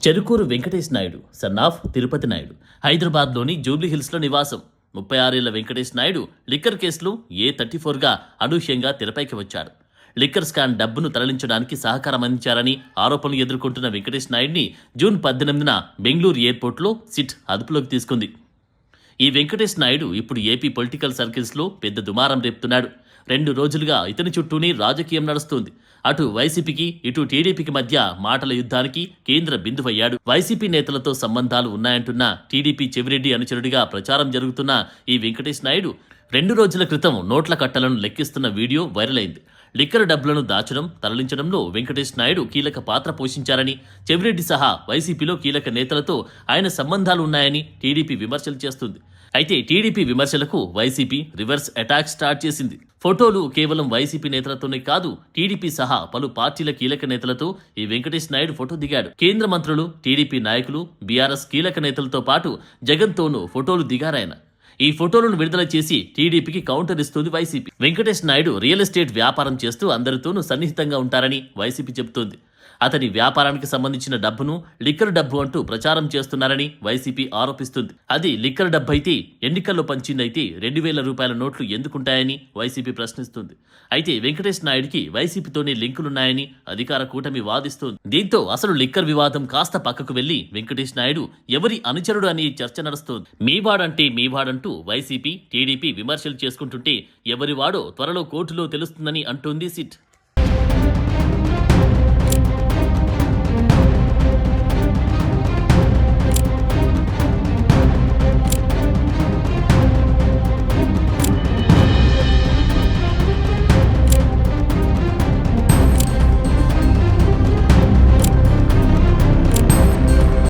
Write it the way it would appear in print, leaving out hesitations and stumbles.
Cherukuru Venkatesh Naidu son of Tirupati Naidu హైదరాబాద్లోని జూబ్లీహిల్స్లో నివాసం. 36 ఏళ్ల వెంకటేష్ నాయుడు లిక్కర్ కేసులో A34గా అనూహ్యంగా తెరపైకి వచ్చాడు. లిక్కర్ స్కామ్ డబ్బును తరలించడానికి సహకారం అందించారని ఆరోపణలు ఎదుర్కొంటున్న వెంకటేష్ నాయుడిని జూన్ 18న బెంగళూరు ఎయిర్పోర్ట్లో సిట్ అదుపులోకి తీసుకుంది. ఈ వెంకటేష్ నాయుడు ఇప్పుడు ఏపీ పొలిటికల్ సర్కిల్స్లో పెద్ద దుమారం రేపుతున్నాడు. 2 రోజులుగా ఇతని చుట్టూనే రాజకీయం నడుస్తోంది. అటు వైసీపీకి ఇటు టీడీపీకి మధ్య మాటల యుద్ధానికి కేంద్ర బిందువయ్యాడు. వైసీపీ నేతలతో సంబంధాలు ఉన్నాయంటున్న టీడీపీ చెవిరెడ్డి అనుచరుడిగా ప్రచారం జరుగుతున్న ఈ వెంకటేష్ నాయుడు 2 రోజుల క్రితం నోట్ల కట్టలను లెక్కిస్తున్న వీడియో వైరల్ అయింది. లిక్కర్ డబ్బులను దాచడం, తరలించడంలో వెంకటేష్ నాయుడు కీలక పాత్ర పోషించారని, చెవిరెడ్డి సహా వైసీపీలో కీలక నేతలతో ఆయన సంబంధాలు ఉన్నాయని టీడీపీ విమర్శలు చేస్తుంది. అయితే టీడీపీ విమర్శలకు వైసీపీ రివర్స్ అటాక్ స్టార్ట్ చేసింది. ఫోటోలు కేవలం వైసీపీ నేతలతోనే కాదు, టీడీపీ సహా పలు పార్టీల కీలక నేతలతో ఈ వెంకటేష్ నాయుడు ఫోటో దిగాడు. కేంద్ర మంత్రులు, టీడీపీ నాయకులు, బీఆర్ఎస్ కీలక నేతలతో పాటు జగన్తోనూ ఫోటోలు దిగారాయన. ఈ ఫోటోలను విడుదల చేసి టీడీపీకి కౌంటర్ ఇస్తుంది YCP. Venkatesh Naidu real estate వ్యాపారం చేస్తూ అందరితోనూ సన్నిహితంగా ఉంటారని వైసీపీ చెబుతోంది. అతని వ్యాపారానికి సంబంధించిన డబ్బును లిక్కర్ డబ్బు అంటూ ప్రచారం చేస్తున్నారని వైసీపీ ఆరోపిస్తుంది. అది లిక్కర్ డబ్బు అయితే ఎన్నికల్లో పంచిందైతే 2,000 రూపాయల నోట్లు ఎందుకుంటాయని వైసీపీ ప్రశ్నిస్తుంది. అయితే వెంకటేష్ నాయుడికి వైసీపీతోనే లింకులున్నాయని అధికార కూటమి వాదిస్తోంది. దీంతో అసలు లిక్కర్ వివాదం కాస్త పక్కకు వెళ్లి వెంకటేష్ నాయుడు ఎవరి అనుచరుడు అని చర్చ నడుస్తోంది. మీవాడంటే మీవాడంటూ వైసీపీ, టీడీపీ విమర్శలు చేసుకుంటుంటే ఎవరివాడో త్వరలో కోర్టులో తెలుస్తుందని అంటోంది సిట్.